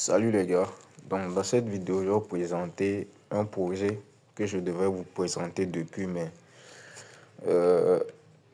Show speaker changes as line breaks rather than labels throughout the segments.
Salut les gars, donc dans cette vidéo je vais vous présenter un projet que je devais vous présenter depuis mais euh,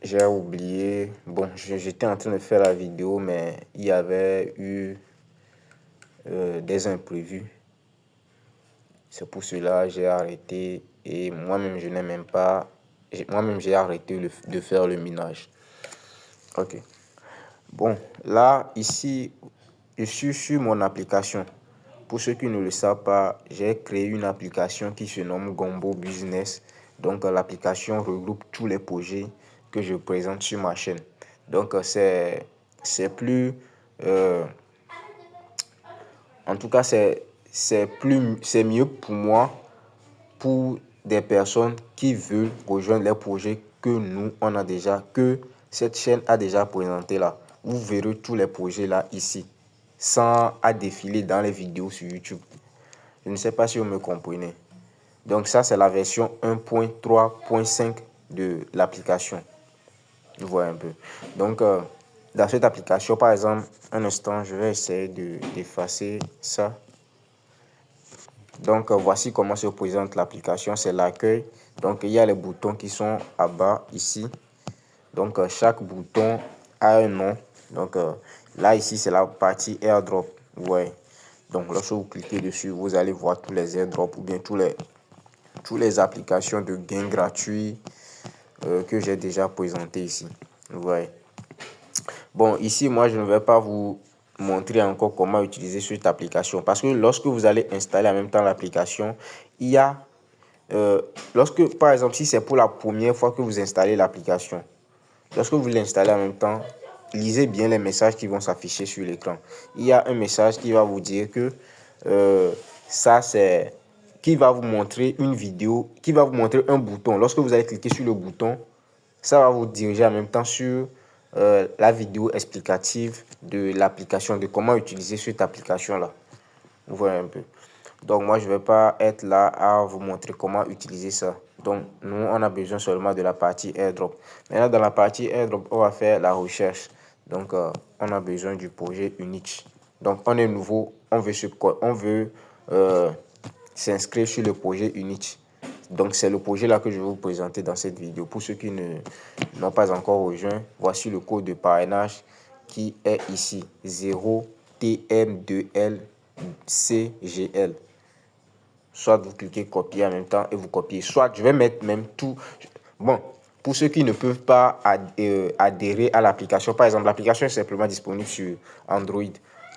j'ai oublié. Bon, j'étais en train de faire la vidéo mais il y avait eu des imprévus. C'est pour cela que j'ai arrêté et moi-même je n'ai même pas, moi-même j'ai arrêté de faire le minage. Ok. Bon, là ici je suis sur mon application. Pour ceux qui ne le savent pas, j'ai créé une application qui se nomme Gombo Business. Donc, l'application regroupe tous les projets que je présente sur ma chaîne. Donc, c'est plus... euh, en tout cas, c'est mieux pour moi, pour des personnes qui veulent rejoindre les projets que nous, on a déjà, que cette chaîne a déjà présenté là. Vous verrez tous les projets là, ici, sans à défiler dans les vidéos sur YouTube. Je ne sais pas si vous me comprenez. Donc ça, c'est la version 1.3.5 de l'application. Vous voyez un peu. Donc, dans cette application, par exemple, un instant, je vais essayer d'effacer ça. Donc, voici comment se présente l'application. C'est l'accueil. Donc, il y a les boutons qui sont à bas ici. Donc, chaque bouton a un nom. Donc, là, ici, c'est la partie airdrop. Vous voyez. Donc, lorsque vous cliquez dessus, vous allez voir tous les airdrops ou bien tous les applications de gains gratuits que j'ai déjà présenté ici. Vous voyez. Bon, ici, moi, je ne vais pas vous montrer encore comment utiliser cette application parce que lorsque vous allez installer en même temps l'application, il y a lorsque, par exemple, si c'est pour la première fois que vous installez l'application, lorsque vous l'installez en même temps, lisez bien les messages qui vont s'afficher sur l'écran. Il y a un message qui va vous dire que ça, c'est qui va vous montrer une vidéo, qui va vous montrer un bouton. Lorsque vous allez cliquer sur le bouton, ça va vous diriger en même temps sur la vidéo explicative de l'application, de comment utiliser cette application-là. Vous voyez un peu. Donc, moi, je ne vais pas être là à vous montrer comment utiliser ça. Donc, nous, on a besoin seulement de la partie airdrop. Maintenant, dans la partie airdrop, on va faire la recherche. Donc, on a besoin du projet Unity. Donc, on est nouveau, on veut s'inscrire sur le projet Unity. Donc, c'est le projet là que je vais vous présenter dans cette vidéo. Pour ceux qui n'ont pas encore rejoint, voici le code de parrainage qui est ici. 0TM2LCGL. Soit vous cliquez copier en même temps et vous copiez. Soit je vais mettre même tout. Bon, pour ceux qui ne peuvent pas adhérer à l'application, par exemple, l'application est simplement disponible sur Android.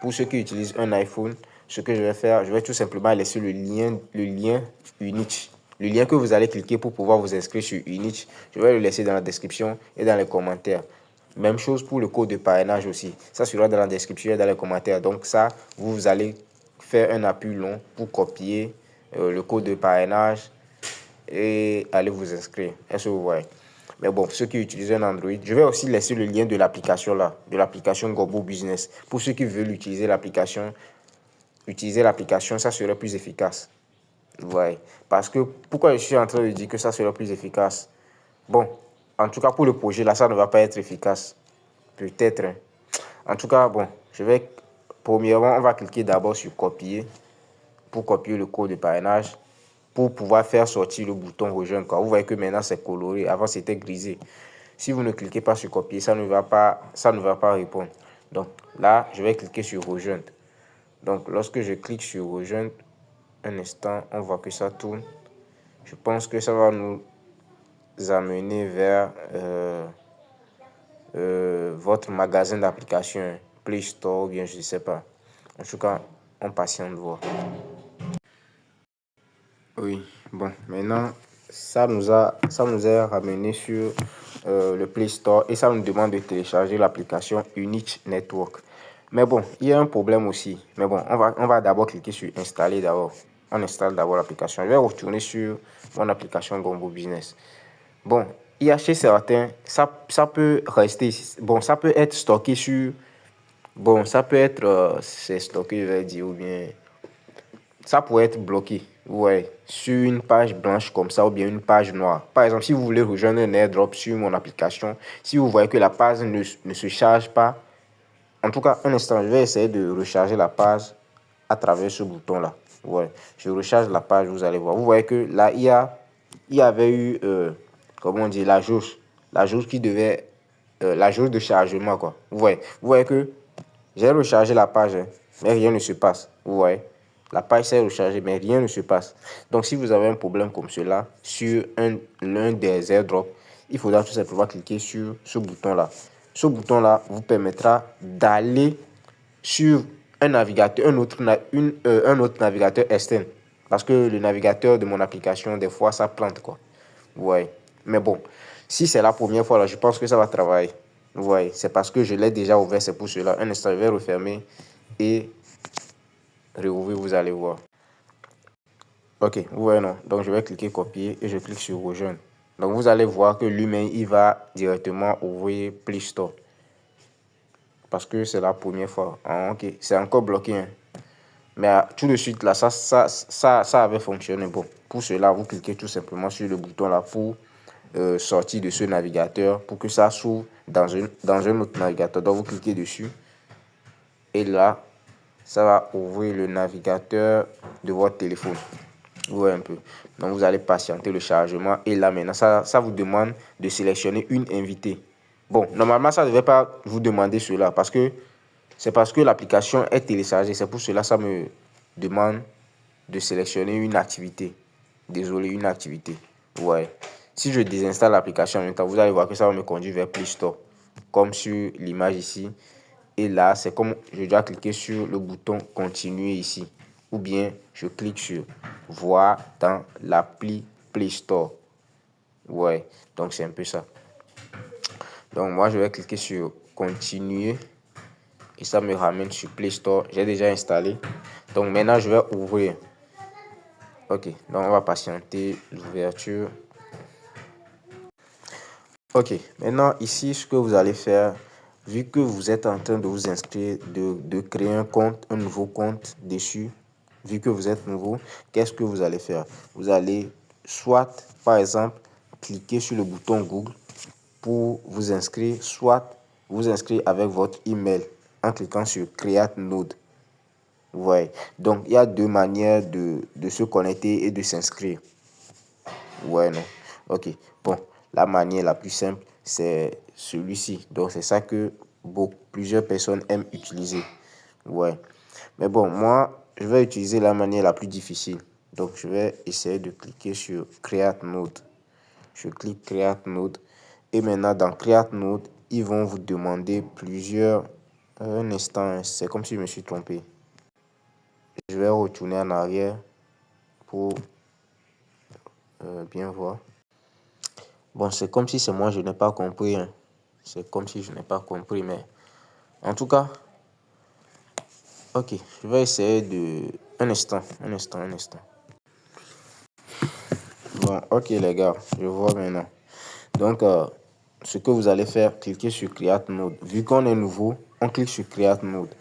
Pour ceux qui utilisent un iPhone, ce que je vais faire, je vais tout simplement laisser le lien Unity. Le lien que vous allez cliquer pour pouvoir vous inscrire sur Unity, je vais le laisser dans la description et dans les commentaires. Même chose pour le code de parrainage aussi. Ça sera dans la description et dans les commentaires. Donc ça, vous allez faire un appui long pour copier le code de parrainage et aller vous inscrire. Est-ce que vous voyez? Mais bon, ceux qui utilisent un Android, je vais aussi laisser le lien de l'application là, de l'application Gombo Business. Pour ceux qui veulent utiliser l'application, ça serait plus efficace. Vous voyez? Parce que, pourquoi je suis en train de dire que ça serait plus efficace? Bon, en tout cas pour le projet là, ça ne va pas être efficace. Peut-être. Hein. En tout cas, bon, premièrement, on va cliquer d'abord sur copier pour copier le code de parrainage pour pouvoir faire sortir le bouton rejoindre. Vous voyez que maintenant c'est coloré. Avant c'était grisé. Si vous ne cliquez pas sur copier, ça ne va pas répondre. Donc là, je vais cliquer sur rejoindre. Donc lorsque je clique sur rejoindre, un instant, on voit que ça tourne. Je pense que ça va nous amener vers votre magasin d'applications, Play Store, ou bien je ne sais pas. En tout cas, on patiente de voir. Oui, bon, maintenant, ça nous a ramené sur le Play Store et ça nous demande de télécharger l'application Unity Network. Mais bon, il y a un problème aussi. Mais bon, on va d'abord cliquer sur installer d'abord. On installe d'abord l'application. Je vais retourner sur mon application Gombo Business. Bon, il y a chez certains, ça peut rester, bon, ça peut être stocké sur, bon, ça peut être, c'est stocké, je vais dire, ou bien, ça pourrait être bloqué, ouais, sur une page blanche comme ça, ou bien une page noire. Par exemple, si vous voulez rejoindre un airdrop sur mon application, si vous voyez que la page ne se charge pas, en tout cas, un instant, je vais essayer de recharger la page. à travers ce bouton-là. Ouais, je recharge la page, vous allez voir. Vous voyez que là, il y avait eu, comment on dit, la jauge qui devait, la jauge de chargement, quoi. Vous voyez que j'ai rechargé la page, hein, mais rien ne se passe. Vous voyez, la page s'est rechargée, mais rien ne se passe. Donc, si vous avez un problème comme cela sur l'un des airdrops, il faudra tout simplement cliquer sur ce bouton-là. Ce bouton-là vous permettra d'aller sur un navigateur, un autre navigateur externe. Parce que le navigateur de mon application, des fois, ça plante, quoi. Vous voyez. Mais bon, si c'est la première fois, là, je pense que ça va travailler. Vous voyez, c'est parce que je l'ai déjà ouvert, c'est pour cela. Un instant, je vais refermer et réouvrir, vous allez voir. Ok, vous voyez, non. Donc, je vais cliquer copier et je clique sur rejoindre. Donc, vous allez voir que lui-même, il va directement ouvrir Play Store. Parce que c'est la première fois. Ah, ok, c'est encore bloqué, hein. Mais tout de suite, là, ça avait fonctionné. Bon, pour cela, vous cliquez tout simplement sur le bouton là pour sortir de ce navigateur, pour que ça s'ouvre dans un autre navigateur. Donc, vous cliquez dessus. Et là, ça va ouvrir le navigateur de votre téléphone. Vous voyez un peu. Donc, vous allez patienter le chargement. Et là, maintenant, ça vous demande de sélectionner une invitée. Bon, normalement, ça ne devait pas vous demander cela parce que c'est parce que l'application est téléchargée. C'est pour cela que ça me demande de sélectionner une activité. Désolé, une activité. Ouais. Si je désinstalle l'application en même temps, vous allez voir que ça va me conduire vers Play Store. Comme sur l'image ici. Et là, c'est comme je dois cliquer sur le bouton continuer ici. Ou bien je clique sur voir dans l'appli Play Store. Ouais. Donc c'est un peu ça. Donc moi, je vais cliquer sur continuer. Et ça me ramène sur Play Store. J'ai déjà installé. Donc maintenant, je vais ouvrir. Ok, donc on va patienter l'ouverture. Ok, maintenant ici, ce que vous allez faire, vu que vous êtes en train de vous inscrire, de créer un compte, un nouveau compte dessus, vu que vous êtes nouveau, qu'est-ce que vous allez faire? Vous allez soit, par exemple, cliquer sur le bouton Google pour vous inscrire, soit vous inscrire avec votre email en cliquant sur Create Node. Ouais. Donc, il y a deux manières de se connecter et de s'inscrire. Ouais, non. Ok. Bon, la manière la plus simple, c'est celui-ci. Donc, c'est ça que plusieurs personnes aiment utiliser. Ouais. Mais bon, moi, je vais utiliser la manière la plus difficile. Donc, je vais essayer de cliquer sur Create Node. Je clique Create Node. Et maintenant, dans Create Node, ils vont vous demander plusieurs... Un instant, c'est comme si je me suis trompé. Je vais retourner en arrière pour bien voir. Bon, c'est comme si c'est moi, je n'ai pas compris, hein. C'est comme si je n'ai pas compris, mais en tout cas, ok, je vais essayer de... Un instant. Bon, ok les gars, je vois maintenant. Donc, ce que vous allez faire, cliquez sur Create Node. Vu qu'on est nouveau, on clique sur Create Node.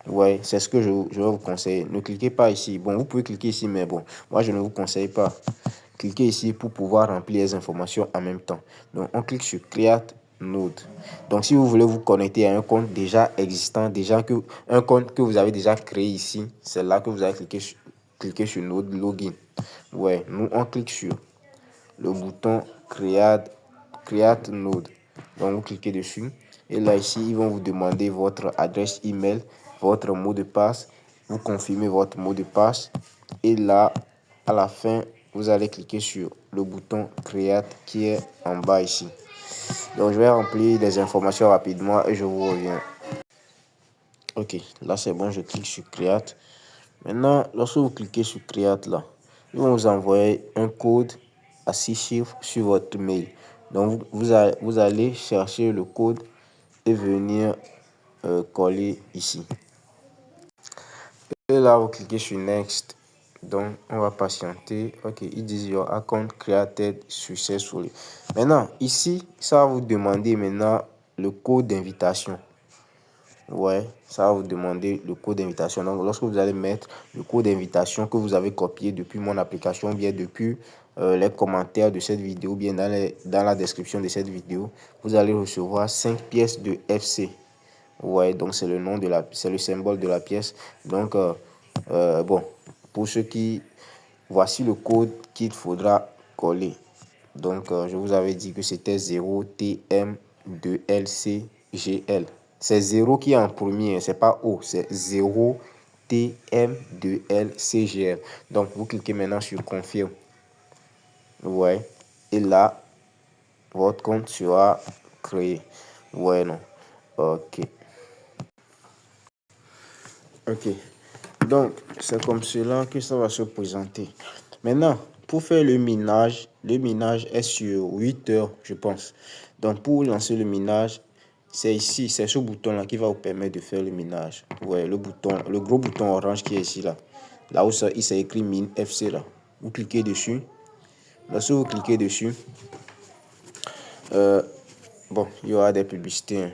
Ouais, c'est ce que je vais vous conseiller. Ne cliquez pas ici. Bon, vous pouvez cliquer ici, mais bon, moi je ne vous conseille pas. Cliquez ici pour pouvoir remplir les informations en même temps. Donc, on clique sur Create Node. Donc, si vous voulez vous connecter à un compte déjà existant, un compte que vous avez déjà créé ici, c'est là que vous allez cliquer sur Node Login. Ouais, nous, on clique sur le bouton Create Node. Donc, vous cliquez dessus. Et là, ici, ils vont vous demander votre adresse email, votre mot de passe. Vous confirmez votre mot de passe. Et là, à la fin, vous allez cliquer sur le bouton Create qui est en bas ici. Donc, je vais remplir les informations rapidement et je vous reviens. Ok, là, c'est bon, je clique sur Create. Maintenant, lorsque vous cliquez sur Create, là, ils vont vous envoyer un code à 6 chiffres sur votre mail. Donc, vous allez chercher le code et venir coller ici. Et là, vous cliquez sur Next. Donc, on va patienter. Ok, ils disent Your account created successfully. Maintenant, ici, ça va vous demander maintenant le code d'invitation. Ouais, ça va vous demander le code d'invitation. Donc, lorsque vous allez mettre le code d'invitation que vous avez copié depuis mon application, bien depuis les commentaires de cette vidéo, bien dans la description de cette vidéo, vous allez recevoir 5 pièces de FC. Ouais, donc c'est le nom c'est le symbole de la pièce. Donc, Bon, pour ceux qui... Voici le code qu'il faudra coller. Donc, je vous avais dit que c'était 0TM2LCGL. C'est 0 qui est en premier, c'est pas O, c'est 0TM2LCGL. Donc, vous cliquez maintenant sur confirme. Ouais. Et là, votre compte sera créé. Ouais, non. Ok. Ok. Donc, c'est comme cela que ça va se présenter. Maintenant, pour faire le minage est sur 8 heures, je pense. Donc, pour lancer le minage, c'est ici, c'est ce bouton-là qui va vous permettre de faire le minage. Ouais, le bouton, le gros bouton orange qui est ici, là. Là où ça, il s'est écrit min FC, là. Vous cliquez dessus. Lorsque vous cliquez dessus, bon, il y aura des publicités. Hein.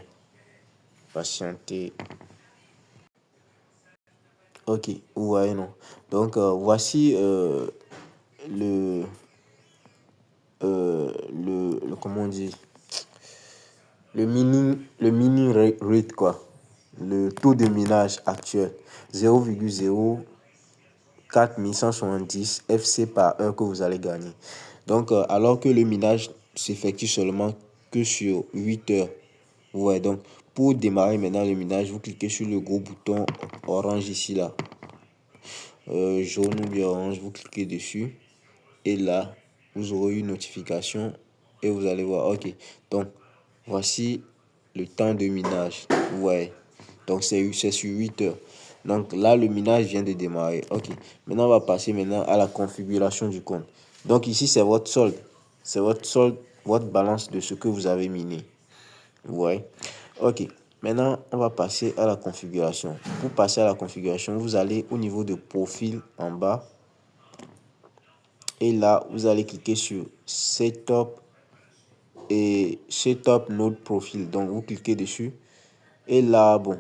Patientez. Ok, ouais, non. Donc, voici le, comment on dit, le mini rate, quoi. Le taux de minage actuel. 0,04170 FC par heure que vous allez gagner. Donc, alors que le minage s'effectue seulement que sur 8 heures. Ouais, donc, pour démarrer maintenant le minage, vous cliquez sur le gros bouton orange ici, là. Jaune ou bien orange, vous cliquez dessus. Et là, vous aurez une notification et vous allez voir, ok, donc voici le temps de minage. Ouais, donc c'est sur 8 heures. Donc là, le minage vient de démarrer. Ok, maintenant on va passer maintenant à la configuration du compte. Donc ici, c'est votre solde. C'est votre solde, votre balance de ce que vous avez miné. Ouais, ok. Maintenant, on va passer à la configuration. Pour passer à la configuration, vous allez au niveau de profil en bas. Et là, vous allez cliquer sur Setup et Setup Node Profile. Donc, vous cliquez dessus. Et là, bon,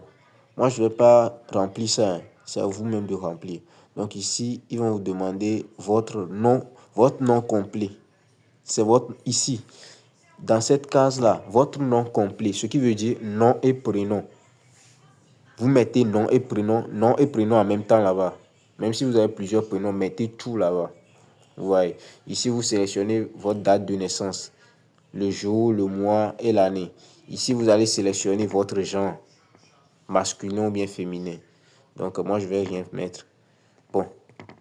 moi, je ne vais pas remplir ça. Hein. C'est à vous-même de remplir. Donc, ici, ils vont vous demander votre nom complet. C'est votre, ici, dans cette case-là, votre nom complet. Ce qui veut dire nom et prénom. Vous mettez nom et prénom en même temps là-bas. Même si vous avez plusieurs prénoms, mettez tout là-bas. Ouais. Ici, vous sélectionnez votre date de naissance, le jour, le mois et l'année. Ici, vous allez sélectionner votre genre, masculin ou bien féminin. Donc, moi, je vais rien mettre. Bon,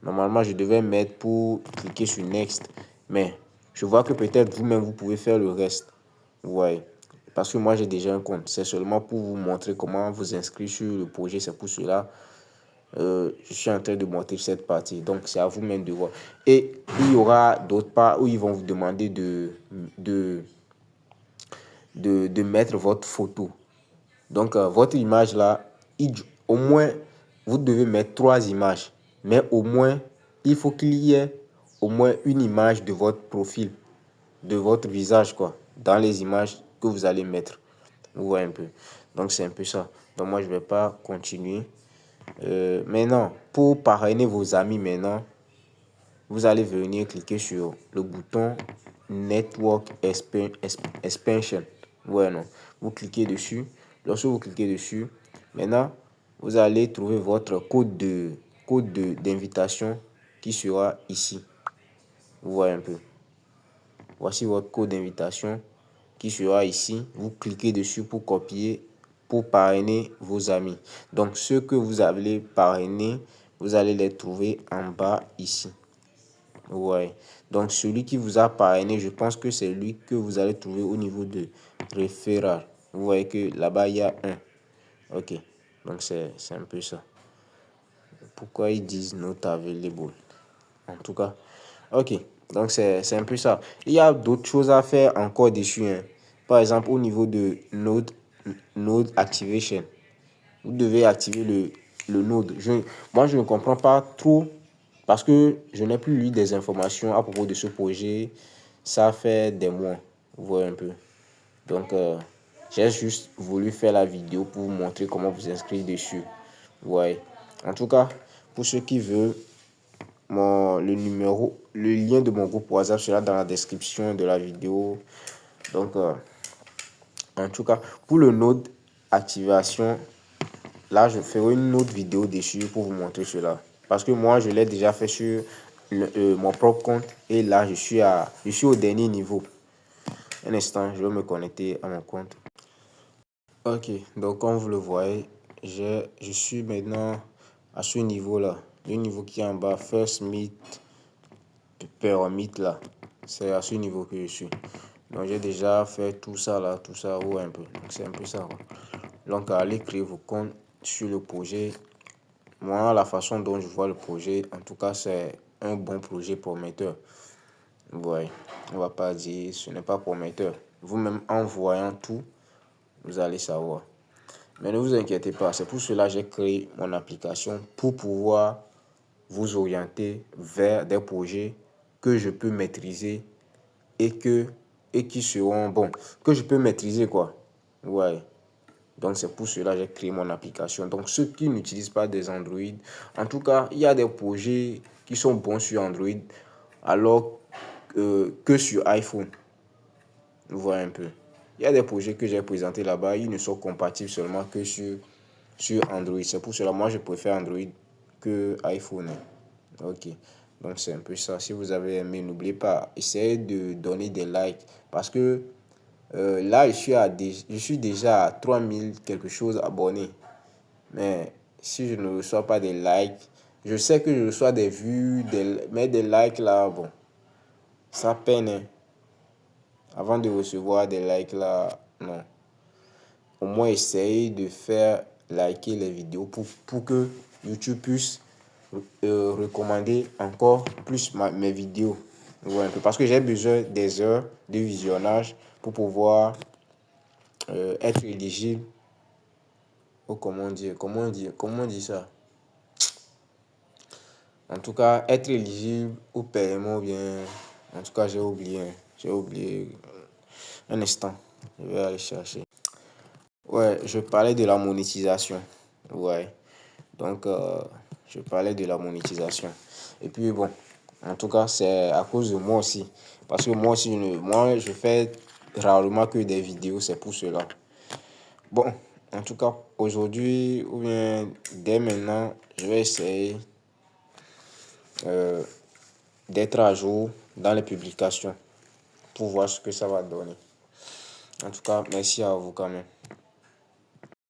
normalement, je devais mettre pour cliquer sur Next. Mais je vois que peut-être vous-même, vous pouvez faire le reste. Ouais. Parce que moi, j'ai déjà un compte. C'est seulement pour vous montrer comment vous inscrire sur le projet. C'est pour cela je suis en train de monter cette partie. Donc, c'est à vous-même de voir. Et il y aura d'autres parts où ils vont vous demander de, de mettre votre photo. Donc, votre image là, au moins, vous devez mettre 3 images. Mais au moins, il faut qu'il y ait au moins une image de votre profil, de votre visage, quoi, dans les images que vous allez mettre. Vous voyez un peu. Donc, c'est un peu ça. Donc, moi, je ne vais pas continuer. Maintenant, pour parrainer vos amis maintenant, vous allez venir cliquer sur le bouton Network Expansion. Ouais, non. Vous cliquez dessus. Lorsque vous cliquez dessus, maintenant, vous allez trouver votre code d'invitation qui sera ici. Vous voyez un peu. Voici votre code d'invitation qui sera ici. Vous cliquez dessus pour copier, pour parrainer vos amis. Donc, ceux que vous allez parrainer, vous allez les trouver en bas ici. Ouais. Donc, celui qui vous a parrainé, je pense que c'est lui que vous allez trouver au niveau de référent. Vous voyez que là-bas, il y a un. Ok. Donc, c'est un peu ça. Pourquoi ils disent not available? En tout cas, ok. Donc, c'est un peu ça. Il y a d'autres choses à faire encore dessus. Hein. Par exemple, au niveau de node activation, vous devez activer le node. Moi, je ne comprends pas trop parce que je n'ai plus lu des informations à propos de ce projet. Ça fait des mois. Vous voyez un peu. Donc, j'ai juste voulu faire la vidéo pour vous montrer comment vous inscrire dessus. Ouais. En tout cas, pour ceux qui veulent, le lien de mon groupe WhatsApp sera dans la description de la vidéo. Donc, en tout cas, pour le node activation, là, je ferai une autre vidéo dessus pour vous montrer cela. Parce que moi, je l'ai déjà fait sur mon propre compte. Et là, je suis au dernier niveau. Un instant, je vais me connecter à mon compte. Ok, donc comme vous le voyez, je suis maintenant à ce niveau-là. Le niveau qui est en bas, First Meet Permit là. C'est à ce niveau que je suis. Donc j'ai déjà fait tout ça là, tout ça ou un peu. Donc c'est un peu ça, quoi. Donc allez créer vos comptes sur le projet. Moi, la façon dont je vois le projet, en tout cas, c'est un bon projet prometteur. Vous voyez, on va pas dire ce n'est pas prometteur. Vous-même, en voyant tout, vous allez savoir. Mais ne vous inquiétez pas, c'est pour cela que j'ai créé mon application pour pouvoir vous orienter vers des projets que je peux maîtriser et qui seront bons, que je peux maîtriser quoi. Ouais. Donc c'est pour cela que j'ai créé mon application. Donc ceux qui n'utilisent pas des Android, en tout cas, il y a des projets qui sont bons sur Android alors que sur iPhone. Vous voyez un peu. Il y a des projets que j'ai présentés là-bas, ils ne sont compatibles seulement que sur Android. C'est pour cela, moi, je préfère Android que iPhone. Ok. Donc, c'est un peu ça. Si vous avez aimé, n'oubliez pas, essayez de donner des likes. Parce que là, je suis déjà à 3000 quelque chose abonnés. Mais si je ne reçois pas des likes, je sais que je reçois des vues, mais des likes là, bon, ça peine, hein. Avant de recevoir des likes là, non. Au moins, essayez de faire liker les vidéos pour que YouTube puisse recommander encore plus mes vidéos. Ouais, parce que j'ai besoin des heures de visionnage pour pouvoir être éligible au comment on dit ça. En tout cas, être éligible au paiement bien. En tout cas, j'ai oublié. J'ai oublié. Un instant. Je vais aller chercher. Ouais, je parlais de la monétisation. Ouais. Donc, je parlais de la monétisation. Et puis, bon, en tout cas, c'est à cause de moi aussi. Parce que moi aussi, moi, je fais rarement que des vidéos, c'est pour cela. Bon, en tout cas, aujourd'hui, ou bien dès maintenant, je vais essayer euh, d'être à jour dans les publications pour voir ce que ça va donner. En tout cas, merci à vous quand même.